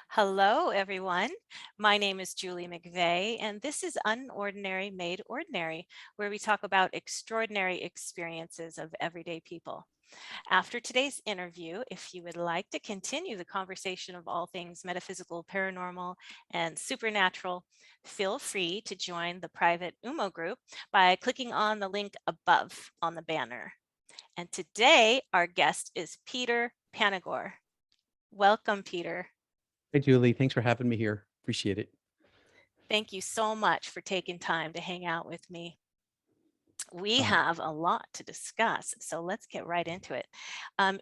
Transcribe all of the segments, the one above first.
Hello, everyone. My name is Julie McVey, and this is Unordinary Made Ordinary, where we talk about extraordinary experiences of everyday people. After today's interview, if you would like to continue the conversation of all things metaphysical, paranormal, and supernatural, feel free to join the private UMO group by clicking on the link above on the banner. And today, our guest is Peter Panagore. Welcome, Peter. Hey, Julie. Thanks for having me here. Appreciate it. Thank you so much for taking time to hang out with me. We Uh, have a lot to discuss, so let's get right into it.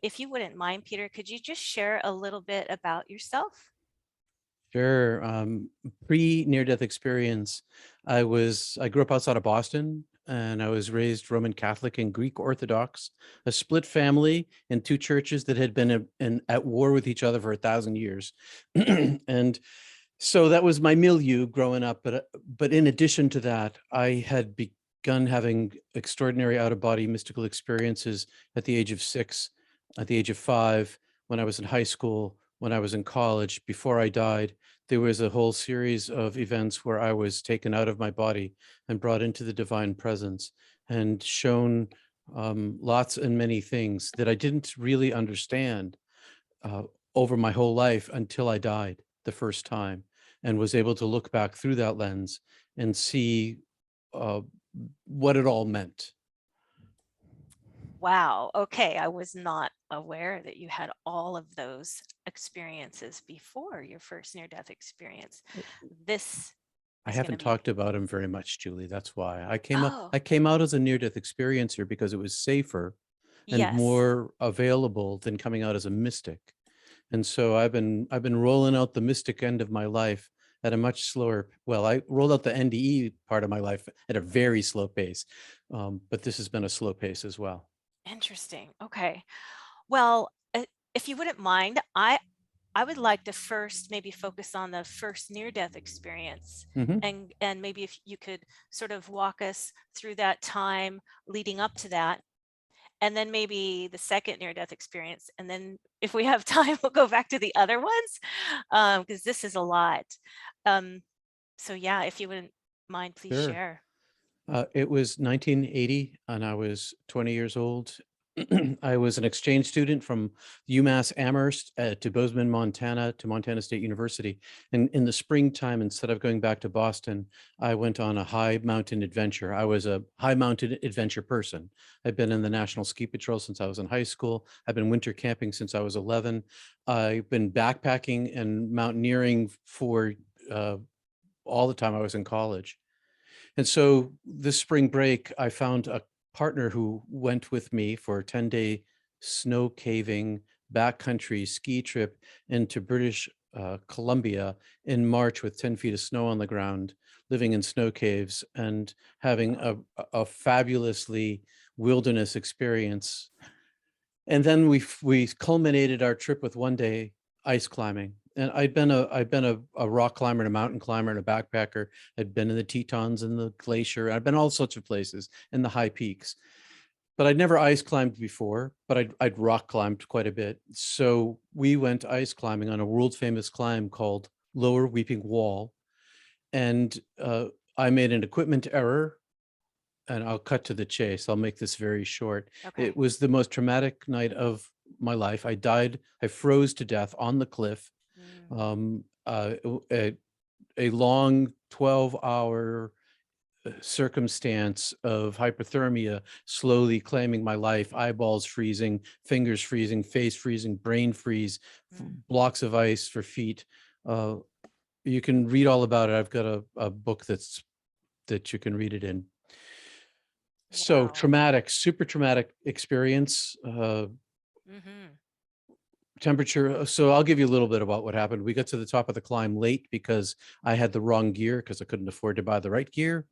If you wouldn't mind, Peter, could you just share a little bit about yourself? sure. Pre-near-death experience, I grew up outside of Boston, and I was raised Roman Catholic and Greek Orthodox, a split family in two churches that had been at war with each other for 1,000 years. And so that was my milieu growing up. But in addition to that, I had begun having extraordinary out-of-body mystical experiences at the age of 6, at the age of 5, when I was in high school, when I was in college. Before I died, there was a whole series of events where I was taken out of my body and brought into the divine presence and shown lots and many things that I didn't really understand uh, over my whole life until I died the first time, and was able to look back through that lens and see uh, what it all meant. Wow. Okay. I was not aware that you had all of those experiences before your first near death experience. This I is going to haven't be, talked about him very much, Julie. That's why oh, I came out as a near-death experiencer because it was safer and yes. more available than coming out as a mystic. And so I've been rolling out the mystic end of my life at a much slower. Well, I rolled out the NDE part of my life at a very slow pace, but this has been a slow pace as well. Interesting. Okay. Well, if you wouldn't mind, I would like to first maybe focus on the first near death experience, Mhm. and maybe if you could sort of walk us through that time leading up to that, and then maybe the second near death experience, and then if we have time we'll go back to the other ones, because this is a lot. Um, so yeah, if you wouldn't mind, please Sure. share. It was 1980, and I was 20 years old. I was an exchange student from UMass Amherst to Bozeman, Montana, to Montana State University. And in the springtime, instead of going back to Boston, I went on a high mountain adventure. I was a high mountain adventure person. I've been in the National Ski Patrol since I was in high school. I've been winter camping since I was 11. I've been backpacking and mountaineering for uh, all the time I was in college. And so this spring break, I found a partner who went with me for a 10-day snow caving backcountry ski trip into British Columbia in March with 10 feet of snow on the ground, living in snow caves and having a fabulously wilderness experience. And then we culminated our trip with one day ice climbing. And I'd been a rock climber and a mountain climber and a backpacker. I'd been in the Tetons and the glacier. I'd been all sorts of places in the high peaks. But I'd never ice climbed before, but I'd rock climbed quite a bit. So we went ice climbing on a world famous climb called Lower Weeping Wall. And I made an equipment error, and I'll cut to the chase. I'll make this very short. It Okay. was the most traumatic night of my life. I died. I froze to death on the cliff. Mm, Um, uh, a, a long 12-hour circumstance of hypothermia slowly claiming my life, eyeballs freezing, fingers freezing, face freezing, brain freeze, mm. blocks of ice for feet. Uh, you can read all about it. I've got a book that you can read it in. So Wow. traumatic, super traumatic experience. Hmm. Temperature. So I'll give you a little bit about what happened. We got to the top of the climb late because I had the wrong gear because I couldn't afford to buy the right gear.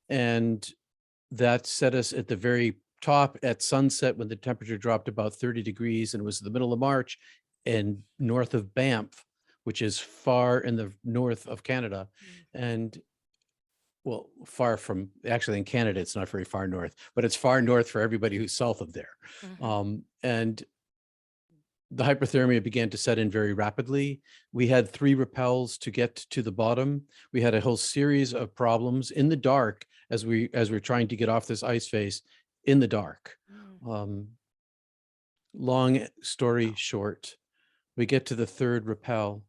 And that set us at the very top at sunset when the temperature dropped about 30 degrees, and it was the middle of March and north of Banff, which is far in the north of Canada. And well, far from, actually in Canada, it's not very far north, but it's far north for everybody who's south of there. Mm-hmm. And the hypothermia began to set in very rapidly. We had 3 rappels to get to the bottom. We had a whole series of problems in the dark as we're trying to get off this ice face in the dark. Mm. Long story short, we get to the 3rd rappel,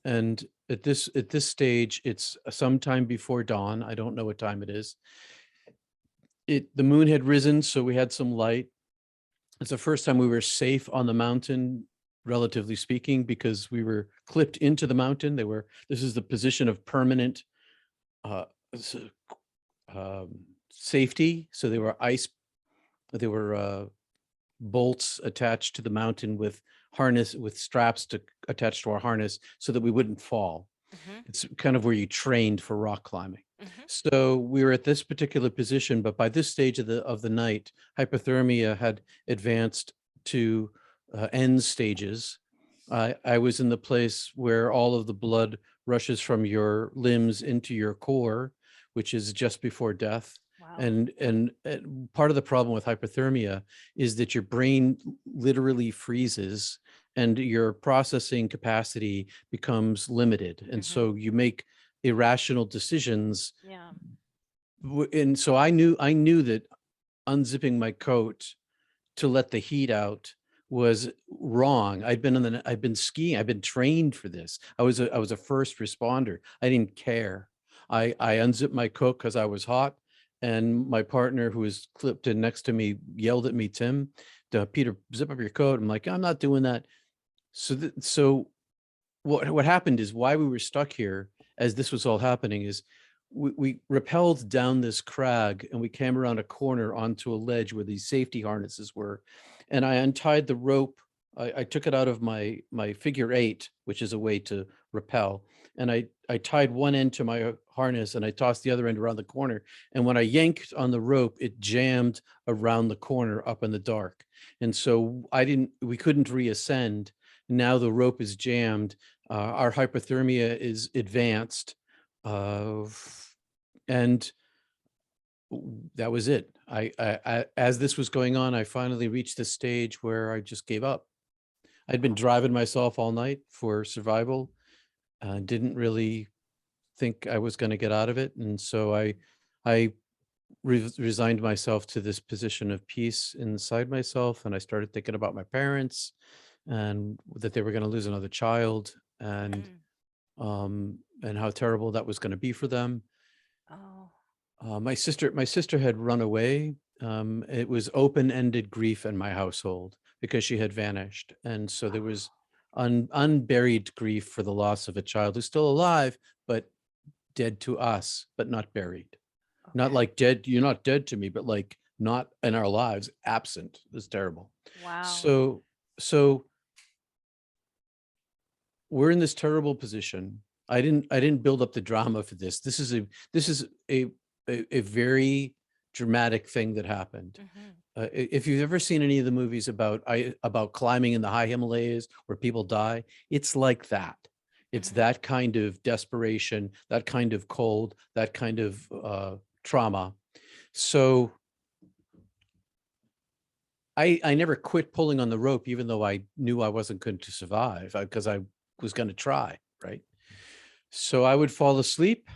and at this stage, it's sometime before dawn. I don't know what time it is. The moon had risen, so we had some light. It's the first time we were safe on the mountain, relatively speaking, because we were clipped into the mountain. This is the position of permanent uh, s- safety. So there were bolts attached to the mountain with straps to attach to our harness so that we wouldn't fall. Mhm. It's kind of where you trained for rock climbing. Mhm. So we were at this particular position, but by this stage of the night, hypothermia had advanced to end stages. I was in the place where all of the blood rushes from your limbs into your core, which is just before death. Wow. And part of the problem with hypothermia is that your brain literally freezes and your processing capacity becomes limited. And Mhm. so you make irrational decisions. Yeah. And so I knew that unzipping my coat to let the heat out was wrong. I've been skiing. I've been trained for this. I was a first responder. I didn't care. I unzipped my coat because I was hot, and my partner, who was clipped in next to me, yelled at me, "Tim, Peter, zip up your coat." I'm like, "I'm not doing that." So what happened is, why we were stuck here as this was all happening is we rappelled down this crag, and we came around a corner onto a ledge where these safety harnesses were, and I untied the rope. I took it out of my figure 8, which is a way to rappel, and I tied one end to my harness, and I tossed the other end around the corner, and when I yanked on the rope, it jammed around the corner up in the dark, and so we couldn't reascend. Now the rope is jammed. Our hypothermia is advanced, uh, and that was it. As this was going on, I finally reached the stage where I just gave up. I'd been driving myself all night for survival, didn't really think I was going to get out of it, and so I resigned myself to this position of peace inside myself, and I started thinking about my parents and that they were going to lose another child, Mm. and how terrible that was going to be for them. Oh. My sister had run away. It was open-ended grief in my household because she had vanished, and so there was unburied grief for the loss of a child who's still alive, but dead to us, but not buried. Not Okay. like dead. You're not dead to me, but like not in our lives, absent. It's terrible. Wow. So we're in this terrible position. I didn't build up the drama for this. This is a very dramatic thing that happened. Mhm. If you've ever seen any of the movies about climbing in the high Himalayas where people die, it's like that. It's Mhm. that kind of desperation, that kind of cold, that kind of trauma. So I never quit pulling on the rope, even though I knew I wasn't going to survive, because I was going to try, right? So I would fall asleep,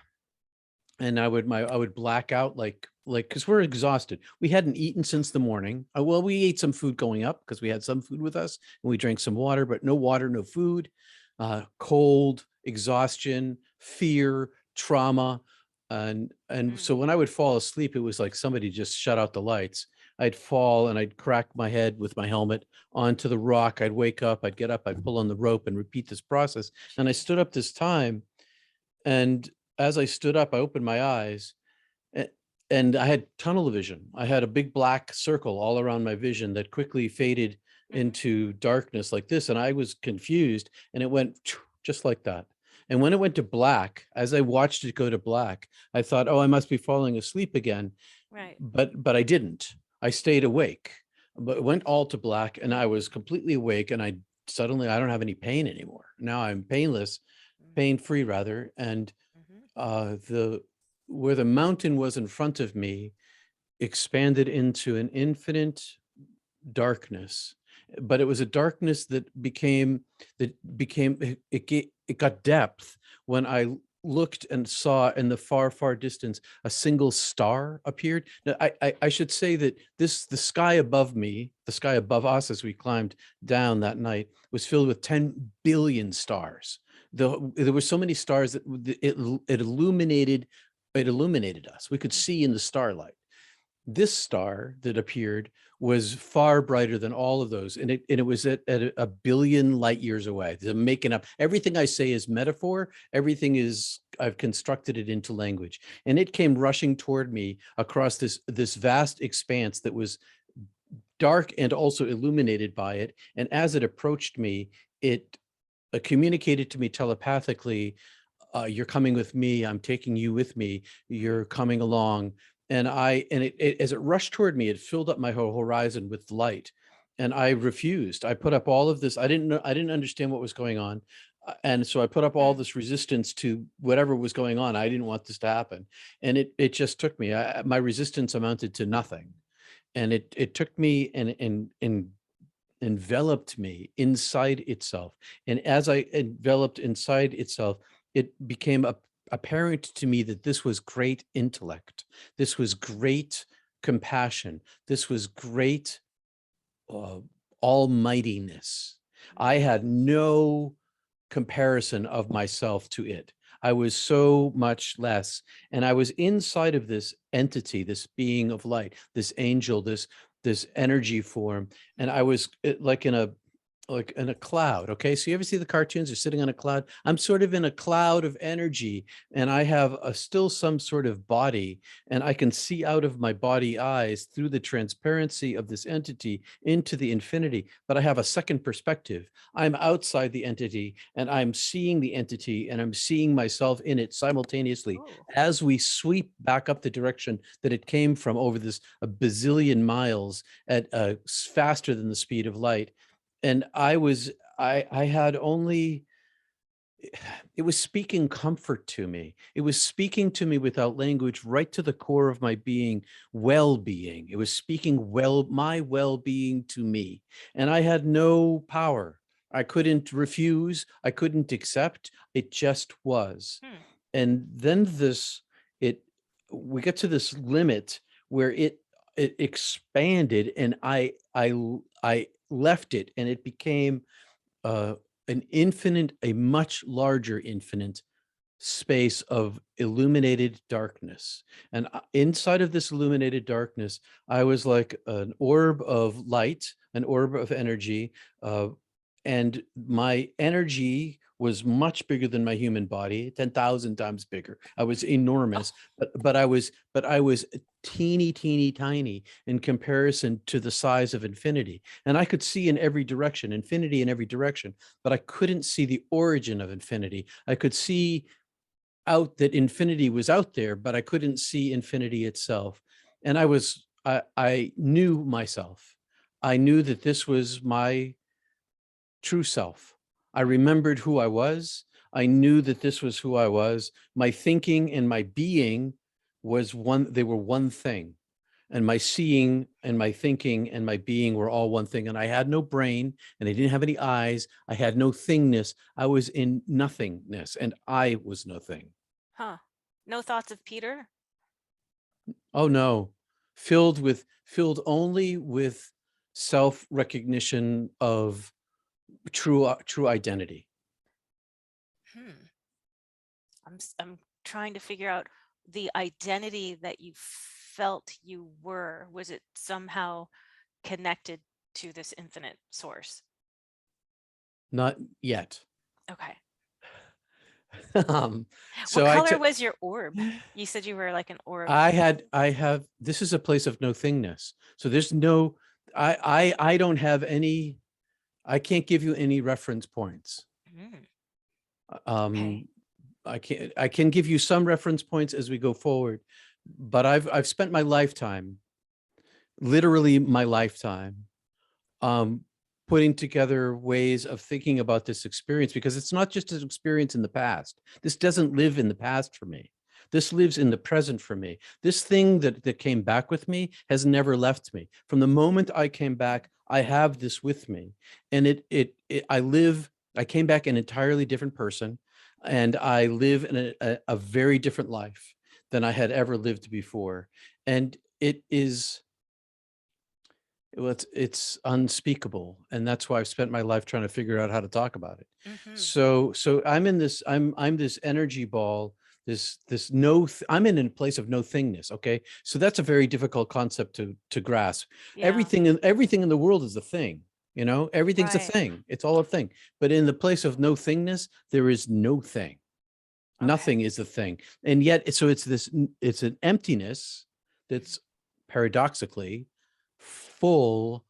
and I would black out, like because we're exhausted. We hadn't eaten since the morning. Well, we ate some food going up because we had some food with us, and we drank some water, but no water, no food. Cold, exhaustion, fear, trauma, and Mm. so when I would fall asleep, it was like somebody just shut out the lights. I'd fall and I'd crack my head with my helmet onto the rock. I'd wake up, I'd get up, I'd pull on the rope and repeat this process. And I Gee. stood up this time, and as I stood up, I opened my eyes, a- and I had tunnel vision. I had a big black circle all around my vision that quickly faded Mhm. into darkness like this. And I was confused, and it went just like that. And when it went to black, as I watched it go to black, I thought, oh, I must be falling asleep again. Right. But I didn't. I stayed awake. But it went all to black, and I was completely awake, and I don't have any pain anymore. Now I'm painless, Mm. pain-free rather, and Mhm. the where the mountain was in front of me expanded into an infinite darkness, but it was a darkness that became it got depth when I looked and saw in the far distance a single star appeared. Now, I should say that the sky above me, the sky above us as we climbed down that night, was filled with 10 billion stars. There were so many stars that it illuminated us. We could see in the starlight. This star that appeared was far brighter than all of those, and it was at a billion light years away. They're making up everything I say is metaphor. Everything is, I've constructed it into language, and it came rushing toward me across this vast expanse that was dark and also illuminated by it. And as it approached me, it communicated to me telepathically, "You're coming with me. I'm taking you with me. You're coming along." And as it rushed toward me, it filled up my whole horizon with light. And I refused. I put up all of this. I didn't understand what was going on. And so I put up all Mm. this resistance to whatever was going on. I didn't want this to happen. And it just took me. My resistance amounted to nothing. And it took me and enveloped me inside itself. And as I enveloped inside itself, it became apparent to me that this was great intellect. This was great compassion. This was great almightiness. I had no comparison of myself to it. I was so much less. And I was inside of this entity, this being of light, this angel, this energy form. And I was like in a cloud. Okay. So you ever see the cartoons? They're sitting on a cloud. I'm sort of in a cloud of energy, and I have still some sort of body, and I can see out of my body eyes through the transparency of this entity into the infinity. But I have a second perspective. I'm outside the entity, and I'm seeing the entity, and I'm seeing myself in it simultaneously Oh. as we sweep back up the direction that it came from over this a bazillion miles at faster than the speed of light. And I had only, it was speaking comfort to me. It was speaking to me without language, right to the core of my being, well-being. It was speaking my well-being to me. And I had no power. I couldn't refuse. I couldn't accept. It just was. Hmm. And then we get to this limit where it expanded, and I left it, and it became a much larger infinite space of illuminated darkness. And inside of this illuminated darkness, I was like an orb of light, an orb of energy, and my energy was much bigger than my human body, 10,000 times bigger. I was enormous, but I was teeny tiny in comparison to the size of infinity. And I could see in every direction, infinity in every direction, but I couldn't see the origin of infinity. I could see out that infinity was out there, but I couldn't see infinity itself. And I knew myself. I knew that this was my true self. I remembered who I was. I knew that this was who I was. My thinking and my being they were one thing. And my seeing and my thinking and my being were all one thing. And I had no brain, and I didn't have any eyes. I had no thingness. I was in nothingness, and I was nothing. Huh. No thoughts of Peter? Oh no, filled only with self-recognition of true identity. Hmm. I'm trying to figure out the identity that you felt you were. Was it somehow connected to this infinite source? Not yet. Okay. um, What so color was your orb? You said you were like an orb. I have, this is a place of no thingness. So there's no, I don't have any, I can't give you any reference points. Mm, okay. Um, I can give you some reference points as we go forward, but I've spent my lifetime, literally my lifetime, um, putting together ways of thinking about this experience, because it's not just an experience in the past. This doesn't live in the past for me. This lives in the present for me. This thing that came back with me has never left me. From the moment I came back, I have this with me. And I came back an entirely different person, and I live in a very different life than I had ever lived before. And it is, well, it's unspeakable, and that's why I've spent my life trying to figure out how to talk about it. Hmm. So I'm this energy ball, this no I'm in a place of no thingness. Okay, so that's a very difficult concept to grasp. Yeah. Everything in the world is a thing. Everything's a Right. thing. It's all a thing. But in the place of no thingness, there is no thing. Okay. Nothing is a thing. And yet, so it's an emptiness that's paradoxically full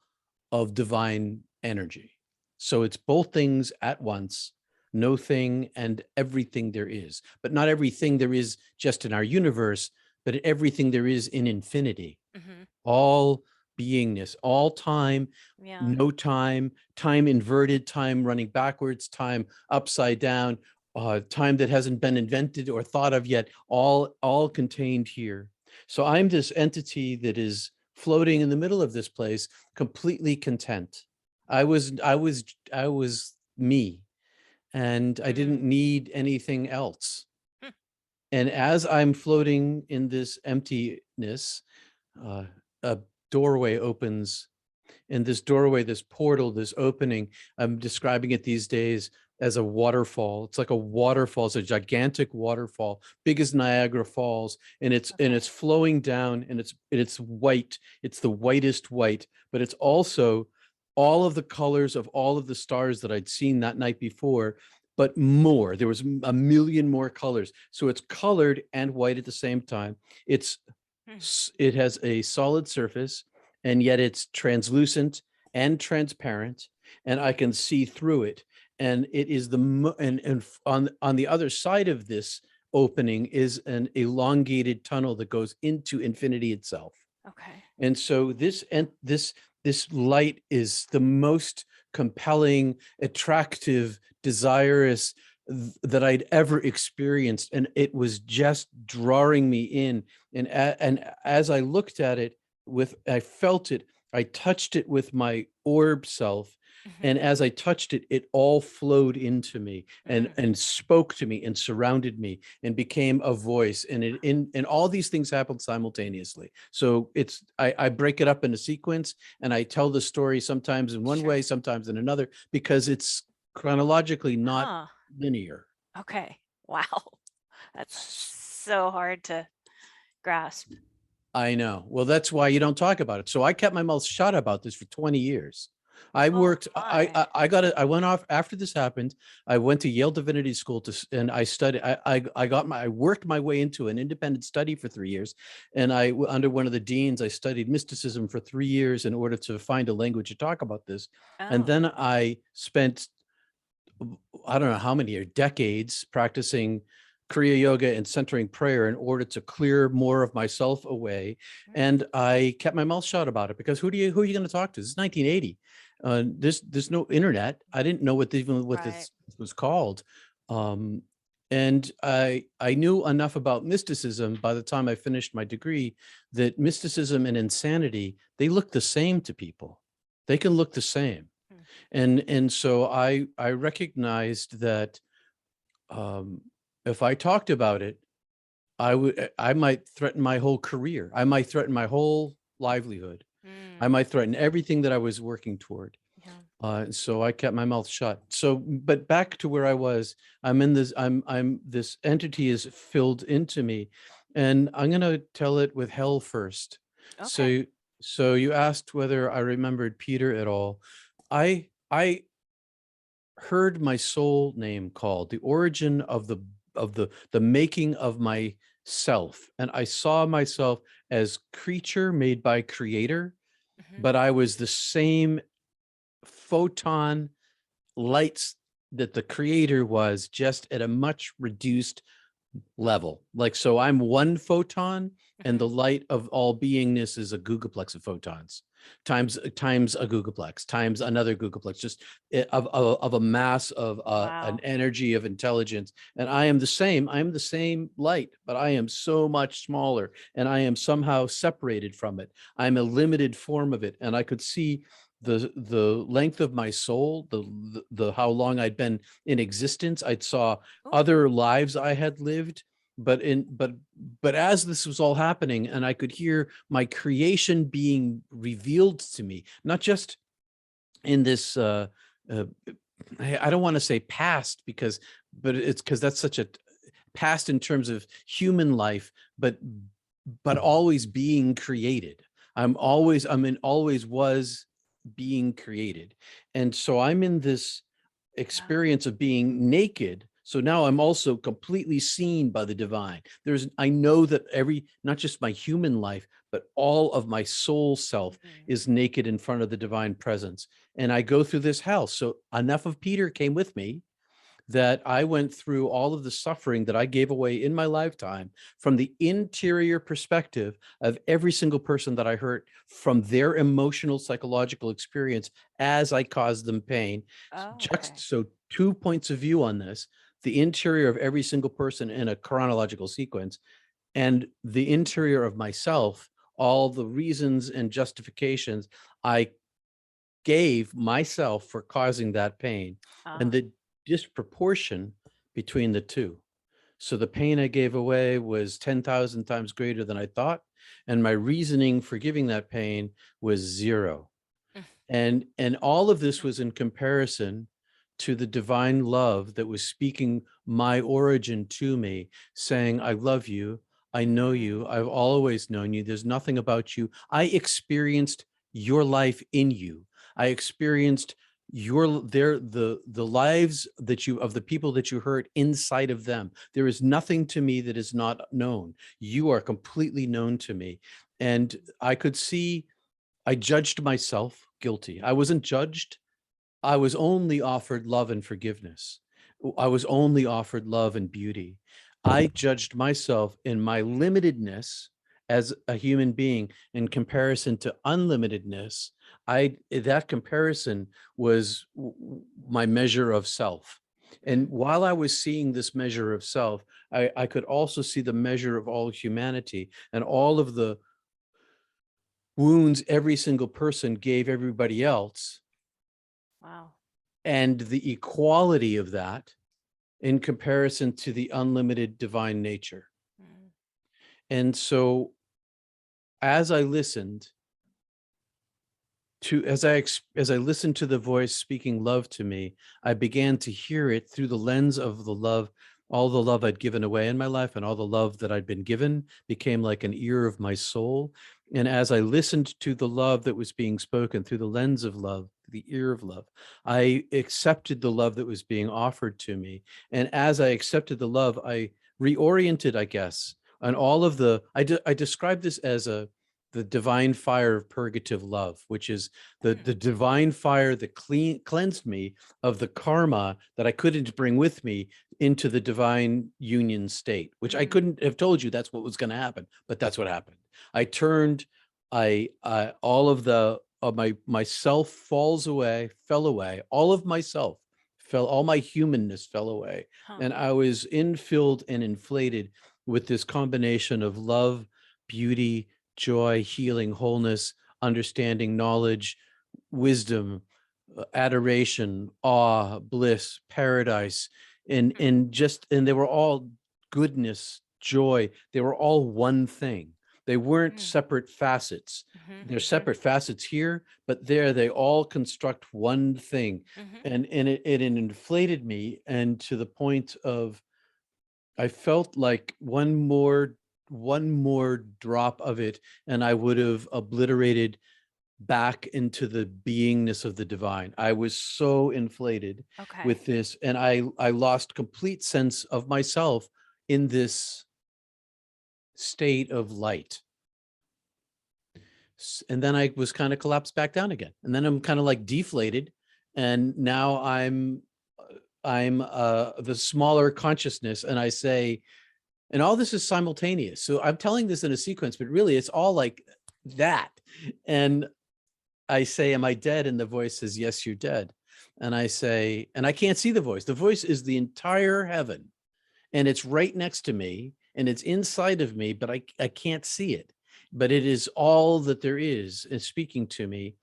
of divine energy. So it's both things at once, no thing and everything there is, but not everything there is just in our universe, but everything there is in infinity, Hmm. all beingness, all time, Yeah. no time, time inverted, time running backwards, time upside down, time that hasn't been invented or thought of yet, all contained here. So I'm this entity that is floating in the middle of this place, completely content. I was me, and I didn't Mm. need anything else. Hmm. And as I'm floating in this emptiness, uh, a doorway opens. And this doorway, this portal, this opening, I'm describing it these days as a waterfall. It's like a waterfall. It's a gigantic waterfall, big as Niagara Falls, and it's Okay. flowing down, and it's white. It's the whitest white, but it's also all of the colors of all of the stars that I'd seen that night before, but more. There was a million more colors. So it's colored and white at the same time. It's Hmm. it has a solid surface, and yet it's translucent and transparent, and I can see through it. And it is and on the other side of this opening is an elongated tunnel that goes into infinity itself. Okay. And so this light is the most compelling, attractive, desirous that I'd ever experienced, and it was just drawing me in. And as I looked at it, I felt it, I touched it with my orb self. Hmm. And as I touched it, it all flowed into me Mm. and spoke to me and surrounded me and became a voice. And all these things happened simultaneously. So I break it up into sequence, and I tell the story sometimes in one Sure. way, sometimes in another, because it's chronologically not Huh. linear. Okay. Wow. That's so hard to grasp. I know. Well, that's why you don't talk about it. So I kept my mouth shut about this for 20 years. I Oh worked, my. I got it. I went off after this happened. I went to Yale Divinity School and I studied, I worked my way into an independent study for 3 years. And under one of the deans, I studied mysticism for 3 years in order to find a language to talk about this. And Oh. then I spent, I don't know how many decades practicing Kriya Yoga and centering prayer in order to clear more of myself away. Mm. And I kept my mouth shut about it, because who are you going to talk to? This is 1980. There's no internet. I didn't know what Right. this was called. Um, and I knew enough about mysticism by the time I finished my degree, that mysticism and insanity, they look the same to people. They can look the same. Mm. And so I recognized that, um, if I talked about it, I might threaten my whole career. I might threaten my whole livelihood. I Mm. might threaten everything that I was working toward. Yeah. So I kept my mouth shut. So, but back to where I was, this entity is filled into me, and I'm going to tell it with hell first. Okay. So, so you asked whether I remembered Peter at all. I heard my soul name called, the origin of the making of myself, and I saw myself as creature made by creator, Hmm. but I was the same photon lights that the creator was, just at a much reduced level. Like, so I'm one photon, and Hmm. the light of all beingness is a googolplex of photons. times a googolplex times another googolplex, just of a mass of an Wow. energy of intelligence. And I am the same light, but I am so much smaller, and I am somehow separated from it. I'm a limited form of it, and I could see the length of my soul, the how long I'd been in existence. I saw Oh, other lives I had lived, but as this was all happening, and I could hear my creation being revealed to me, not just in this uh I don't want to say past, but it's because that's such a past in terms of human life, but always being created. Always was being created. And so I'm in this wow. experience of being naked. So now I'm also completely seen by the divine. I know that not just my human life, but all of my soul self Mhm. is naked in front of the divine presence. And I go through this hell. So enough of Peter came with me that I went through all of the suffering that I gave away in my lifetime from the interior perspective of every single person that I hurt, from their emotional, psychological experience as I caused them pain. Oh, okay. So 2 points of view on this: the interior of every single person in a chronological sequence, and the interior of myself, all the reasons and justifications I gave myself for causing that pain, and Ah. the disproportion between the two. So the pain I gave away was 10,000 times greater than I thought, and my reasoning for giving that pain was zero. And all of this Mhm. was in comparison to the divine love that was speaking my origin to me, saying, I love you, I know you, Mm. I've always known you, there's nothing about you. I experienced your life in you. I experienced the lives that you of the people that you hurt inside of them. There is nothing to me that is not known. You are completely known to me. And I could see, I judged myself guilty. I wasn't judged. I was only offered love and forgiveness. I was only offered love and beauty. I judged myself in my limitedness as a human being in comparison to unlimitedness. That comparison was my measure of self. And Mm. while I was seeing this measure of self, I could also see the measure of all humanity and all of the wounds every single person gave everybody else, Wow. and the equality of that in comparison to the unlimited divine nature. Mm. And so as I listened as I listened to the voice speaking love to me, I began to hear it through the lens of the love. All the love I'd given away in my life and all the love that I'd been given became like an ear of my soul. And as I listened to the love that was being spoken through the lens of love, the ear of love, I accepted the love that was being offered to me. And as I accepted the love, I reoriented, I guess, on all of I describe this as the divine fire of purgative love, which is the Mm. divine fire that cleansed me of the karma that I couldn't bring with me into the divine union state, which I Mm. couldn't have told you that's what was going to happen, but that's what happened. I turned, all of myself fell away, all of myself all my humanness fell away. Huh. And I was infilled and inflated with this combination of love, beauty, joy, healing, wholeness, understanding, knowledge, wisdom, adoration, awe, bliss, paradise, Mm. and they were all goodness, joy. They were all one thing. They weren't Mm. separate facets. Mhm. They're Mhm. separate facets here, but there they all construct one thing. Mhm. And it inflated me, and to the point of I felt like one more drop of it, and I would have obliterated back into the beingness of the divine. I was so inflated Okay. with this, and I lost complete sense of myself in this state of light. And then I was kind of collapsed back down again. And then I'm kind of like deflated. And now I'm the smaller consciousness, and I say, and all this is simultaneous. So I'm telling this in a sequence, but really it's all like that. And I say, am I dead? And the voice says, yes, you're dead. And I say, and I can't see the voice. The voice is the entire heaven, and it's right next to me, and it's inside of me, but I can't see it. But it is all that there is speaking to me.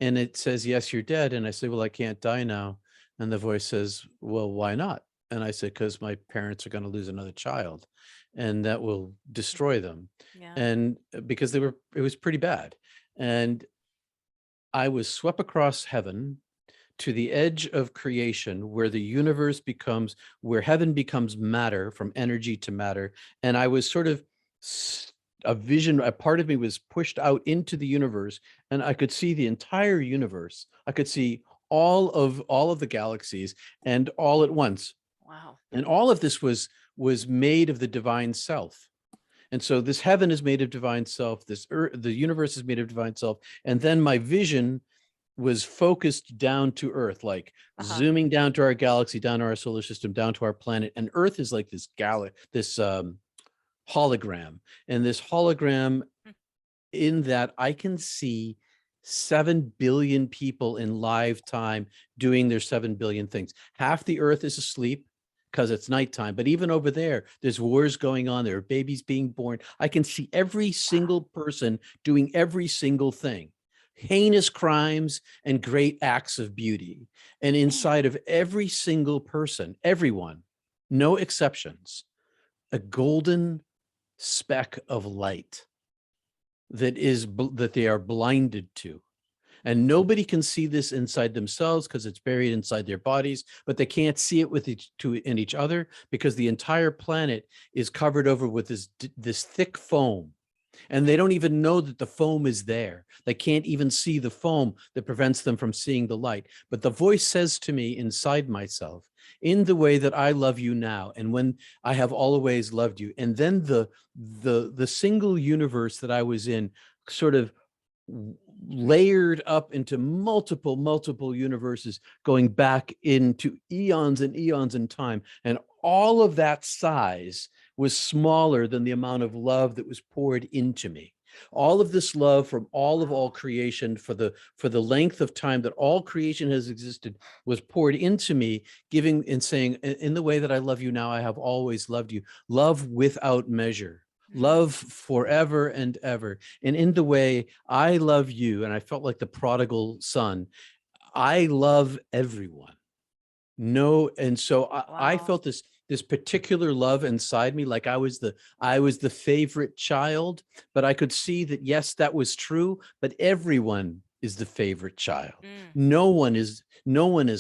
And it says, yes, you're dead. And I say, well, I can't die now. And the voice says, well, why not? And I said, because my parents are going to lose another child, and that will destroy them. Yeah. And because it was pretty bad. And I was swept across heaven to the edge of creation, where the universe becomes, where heaven becomes matter, from energy to matter. And I was sort of a vision, a part of me was pushed out into the universe, and I could see the entire universe. I could see all of the galaxies, and all at once. Wow. And all of this was made of the divine self. And so this heaven is made of divine self, this earth, the universe is made of divine self. And then my vision was focused down to Earth, like zooming down to our galaxy, down to our solar system, down to our planet. And Earth is like this hologram. And this hologram, in that I can see 7 billion people in live time doing their 7 billion things. Half the Earth is asleep because it's nighttime. But even over there, there's wars going on. There are babies being born. I can see every single person doing every single thing. Heinous crimes and great acts of beauty. And inside of every single person, everyone, no exceptions, a golden speck of light that they are blinded to. And nobody can see this inside themselves because it's buried inside their bodies, but they can't see it in each other, because the entire planet is covered over with this thick foam. And they don't even know that the foam is there. They can't even see the foam that prevents them from seeing the light. But the voice says to me inside myself, in the way that I love you now, and when I have always loved you. And then the single universe that I was in sort of layered up into multiple universes, going back into eons and eons in time. And all of that size was smaller than the amount of love that was poured into me. All of this love from all creation, for the length of time that all creation has existed, was poured into me, giving and saying, in the way that I love you now, I have always loved you. Love without measure. Love forever and ever. And in the way I love you, and I felt like the prodigal son, I love everyone. No, and so I felt this particular love inside me, like I was the favorite child. But I could see that, yes, that was true, but everyone is the favorite child. No one is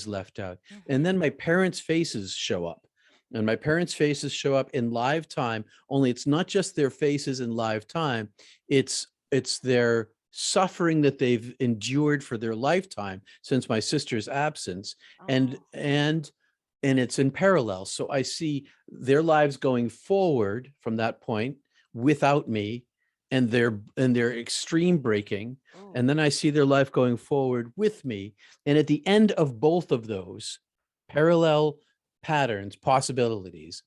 left out. And then my parents' faces show up. And my parents' faces show up in live time, only it's not just their faces in live time, it's their suffering that they've endured for their lifetime since my sister's absence. And it's in parallel. So I see their lives going forward from that point without me, and their extreme breaking. And then I see their life going forward with me. And at the end of both of those parallel patterns, possibilities,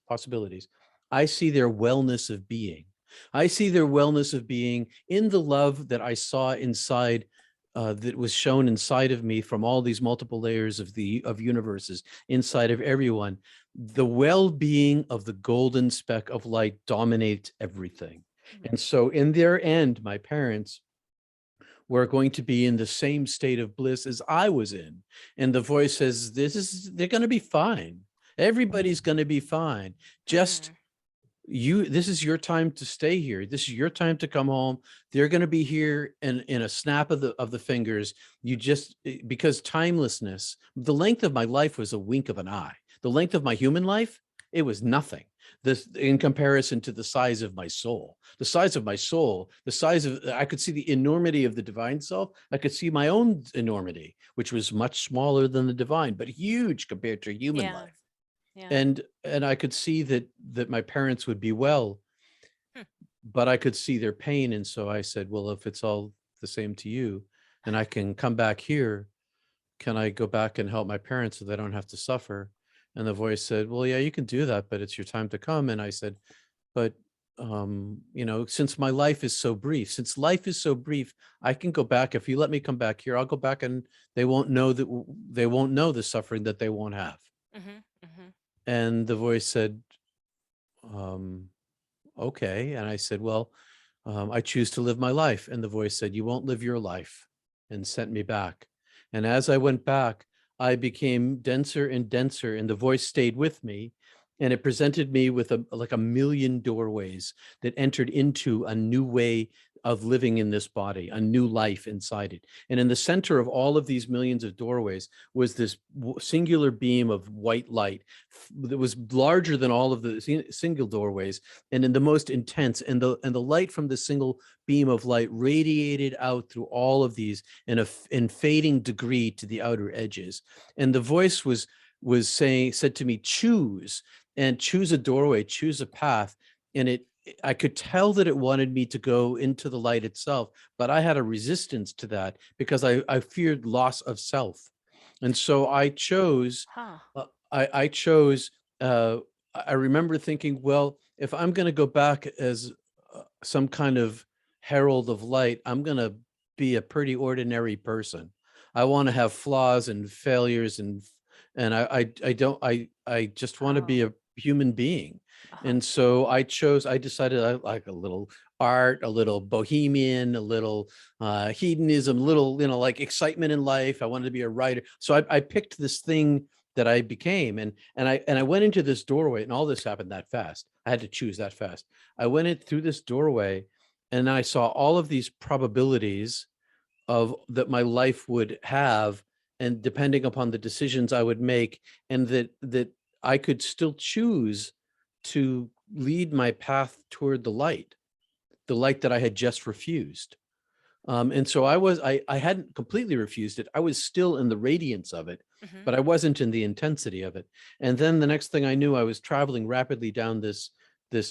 I see their wellness of being. I see their wellness of being in the love that I saw inside, that was shown inside of me from all these multiple layers of universes inside of everyone. The well-being of the golden speck of light dominates everything. And so in their end, my parents were going to be in the same state of bliss as I was in. And the voice says, they're going to be fine. Everybody's going to be fine. Just this is your time to stay here. This is your time to come home. They're going to be here in a snap of the fingers. Because timelessness, the length of my life was a wink of an eye. The length of my human life, it was nothing. This, in comparison to the size of my soul, I could see the enormity of the divine self. I could see my own enormity, which was much smaller than the divine, but huge compared to human life. And I could see that my parents would be well, but I could see their pain. And so I said, well, if it's all the same to you and I can come back here, can I go back and help my parents so they don't have to suffer? And the voice said, well, yeah, you can do that, but it's your time to come. And I said, but since my life is so brief, I can go back. If you let me come back here, I'll go back, and they won't know the suffering that they won't have. Mm-hmm. Mm-hmm. And the voice said, um, okay. And I said, well, I choose to live my life. And the voice said, you won't live your life, and sent me back. And as I went back, I became denser and denser, and the voice stayed with me. And it presented me with like a million doorways that entered into a new way of living in this body, a new life inside it. And in the center of all of these millions of doorways was this singular beam of white light that was larger than all of the single doorways, and in the most intense, and the light from the single beam of light radiated out through all of these in fading degree to the outer edges. And the voice said to me, choose a doorway, choose a path. And I could tell that it wanted me to go into the light itself, but I had a resistance to that because I feared loss of self. And so I chose, Huh. I chose, I remember thinking, well, if I'm going to go back as some kind of herald of light, I'm going to be a pretty ordinary person. I want to have flaws and failures, and I just want to be Oh. a human being. Uh-huh. And so I decided I like a little art, a little bohemian, a little hedonism, a little, like excitement in life. I wanted to be a writer. So I picked this thing that I became, and I went into this doorway, and all this happened that fast. I had to choose that fast. I went in through this doorway, and I saw all of these probabilities of that my life would have, and depending upon the decisions I would make, and that I could still choose to lead my path toward the light that I had just refused. And so I hadn't completely refused it. I was still in the radiance of it, Mm-hmm. but I wasn't in the intensity of it. And then the next thing I knew, I was traveling rapidly down this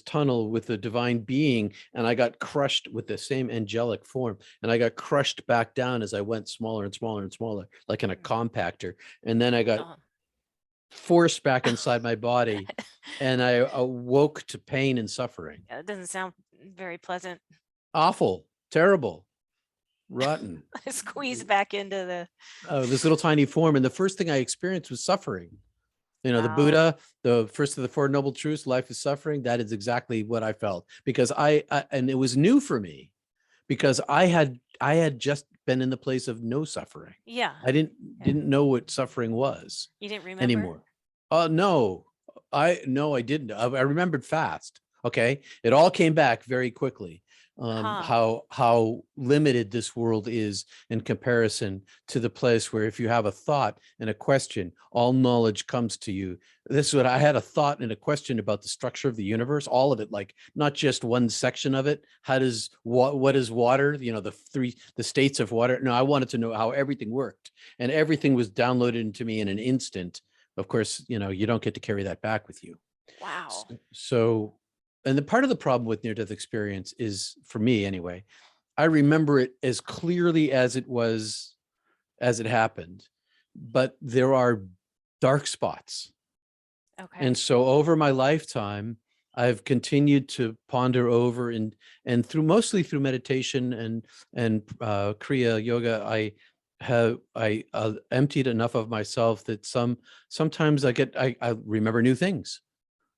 tunnel with the divine being, and I got crushed with the same angelic form, and I got crushed back down as I went smaller and smaller and smaller, like in a compactor. And then I got Uh-huh. forced back inside my body, and I awoke to pain and suffering. Yeah, it doesn't sound very pleasant. Awful, terrible, rotten. Squeeze back into the. This little tiny form. And the first thing I experienced was suffering. The Wow. Buddha, the first of the Four Noble Truths, life is suffering. That is exactly what I felt, because and it was new for me, because I had just been in the place of no suffering. Yeah. I didn't Yeah. didn't know what suffering was You didn't remember? anymore. No, I didn't. I remembered fast. Okay, it all came back very quickly. Huh. How limited this world is in comparison to the place where, if you have a thought and a question, all knowledge comes to you. This is what I had: a thought and a question about the structure of the universe, all of it, like not just one section of it. How does what is water? The states of water. No, I wanted to know how everything worked, and everything was downloaded into me in an instant. Of course, you don't get to carry that back with you. Wow. So, and the part of the problem with near-death experience is, for me anyway, I remember it as clearly as it happened, but there are dark spots. And Okay. so over my lifetime, I've continued to ponder over, and mostly through meditation and Kriya yoga, I emptied enough of myself that sometimes I remember new things.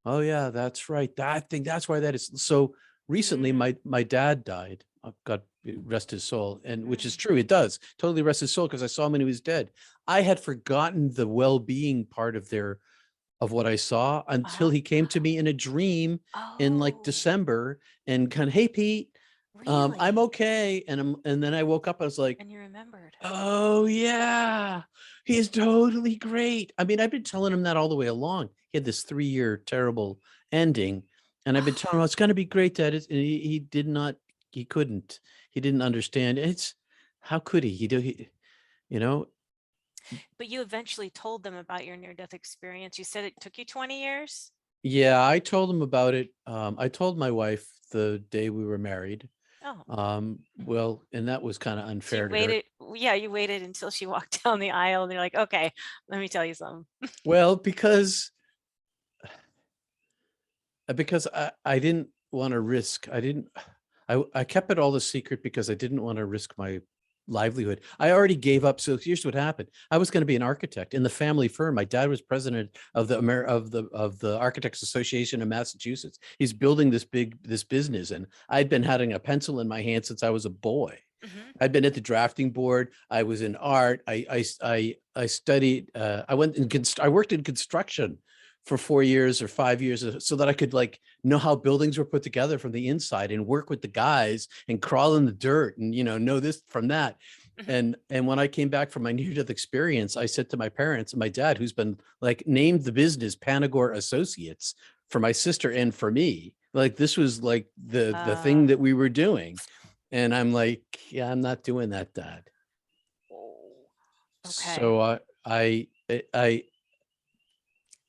Oh yeah, that's right. That thing, that's why that is. So recently Mm, my dad died. God rest his soul. And which is mm. true, it does totally rest his soul, because I saw him when he was dead. I had forgotten the well-being part of what I saw until Uh-huh. he came to me in a dream in like Oh, December, and kind of, hey Pete, I'm really? okay. And then I woke up, I was like, And you remembered. oh yeah, he's totally great. I mean, I've been telling him that all the way along. He had this 3-year terrible ending, and I've been telling him, oh, it's going to be great, Dad. And he did not. He couldn't. He didn't understand. It's how could he? You know. But you eventually told them about your near-death experience. You said it took you 20 years? Yeah, I told him about it. I told my wife the day we were married. Oh, Well, and that was kind of so you unfair to her. waited. Yeah, you waited until she walked down the aisle and you're like, okay, let me tell you something. Well, because I didn't. want to risk. I kept it all a secret because I didn't want to risk my livelihood. I already gave up. So here's what happened. I was going to be an architect in the family firm. My dad was president of the Architects Association of Massachusetts. He's building this business, and I'd been having a pencil in my hand since I was a boy. Hmm. I'd been at the drafting board. I was in art. I studied. I worked in construction for 4 years or 5 years so that I could like know how buildings were put together from the inside and work with the guys and crawl in the dirt and know this from that. Hmm. And when I came back from my near-death experience, I said to my parents and my dad, who's been like named the business Panagore Associates for my sister and for me, like this was like the thing that we were doing. And I'm like, yeah, I'm not doing that, Dad. Okay. So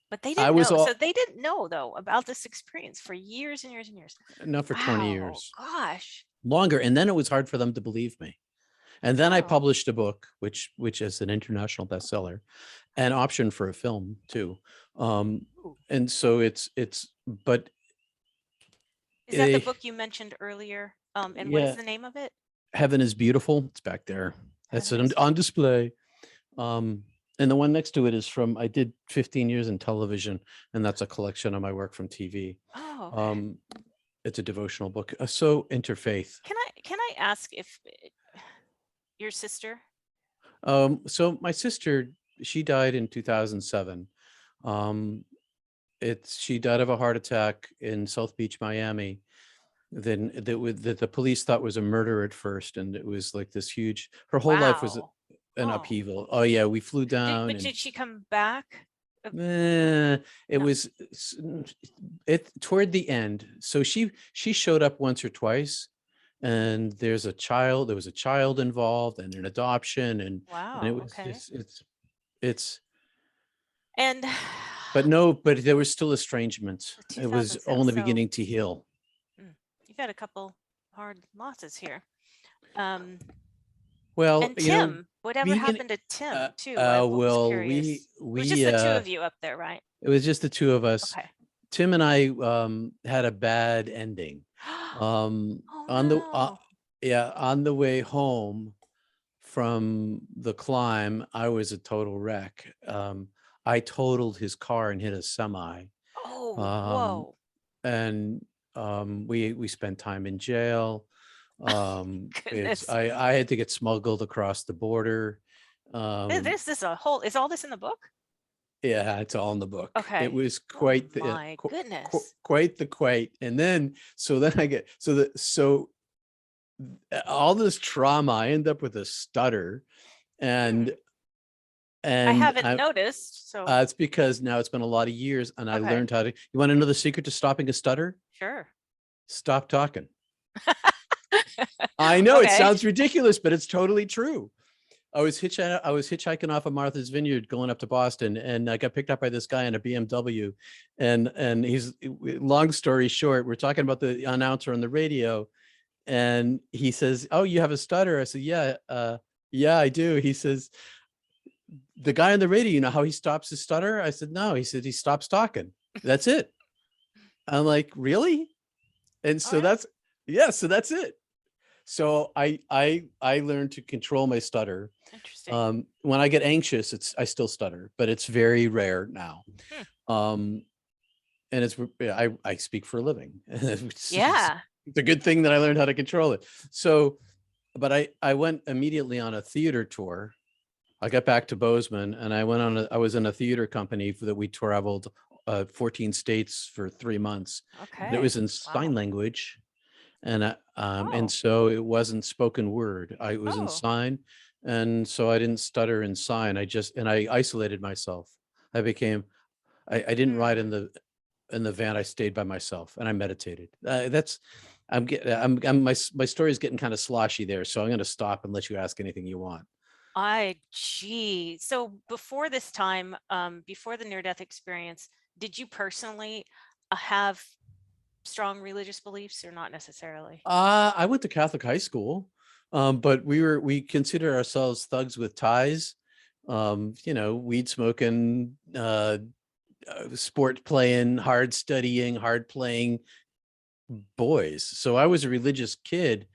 But they I didn't was know. So all they didn't know though about this experience for years and years and years. not for 20 Wow. years Gosh. longer. And then it was hard for them to believe me. And then I Oh. published a book, which is an international bestseller, and option for a film too. And so but Is that the they, book you mentioned earlier? And what is yeah, the name of it? Heaven is Beautiful. It's back there. That's Heaven it is on display. And the one next to it is I did 15 years in television, and that's a collection of my work from TV. Oh, okay. It's a devotional book. So interfaith. Can I ask if your sister? So my sister, she died in 2007. Um, she died of a heart attack in South Beach, Miami. Then that the police thought was a murder at first, and it was like this huge. Her whole life was Wow. an Oh. upheaval. Oh yeah, we flew But down, and did she come back? it No. was it toward the end. So she showed up once or twice, and there was a child involved, and an adoption, and it Wow. was Okay. just it's And but there was still estrangement. It was 2007. only So beginning to heal. you've had a couple hard losses here. Um, Well, and Tim, whatever being in happened to Tim too? I was well, curious. It was just the two of you up there, right? it was just the two of us. Okay. Tim and I had a bad ending. Oh On the no. yeah, on the way home from the climb, I was a total wreck. I totaled his car and hit a semi. Oh, Um, whoa. and we spent time in jail. Goodness. I had to get smuggled across the border. There's this a whole, is all this in the book? Yeah, it's all in the book. It Okay. was Oh my goodness. quite the quite. And then I get all this trauma, I end up with a stutter, and I and haven't noticed, so it's because now it's been a lot of years, and I okay. learned how to. You want to know the secret to stopping a stutter? Sure. Stop talking. I know it Okay. sounds ridiculous, but it's totally true. I was hitchhiking off of Martha's Vineyard going up to Boston, and I got picked up by this guy in a BMW. And he's, long story short, we're talking about the announcer on the radio, and he says, "Oh, you have a stutter?" I said, "Yeah, yeah, I do." He says, "The guy on the radio, you know how he stops his stutter?" I said, "No." He said, "He stops talking. That's it." I'm like, "Really?" And so All right. so that's it. So I learned to control my stutter. Interesting. When I get anxious, I still stutter, but it's very rare now. And I speak for a living. Yeah. It's a good thing that I learned how to control it. So, but I went immediately on a theater tour. I got back to Bozeman, and I was in a theater company that we traveled 14 states for 3 months. And it Okay. was in sign Wow. language. And Oh. so it wasn't spoken word. I was in Oh. sign, and so I didn't stutter in sign. I isolated myself. I didn't ride Hmm. in the van. I stayed by myself, and I meditated. My story is getting kind of sloshy there, so I'm going to stop and let you ask anything you want. Gee. So before this time, before the near-death experience, did you personally have strong religious beliefs or not necessarily? I went to Catholic high school, but we consider ourselves thugs with ties. Weed smoking, sport playing, hard studying, hard playing, boys. So I was a religious kid,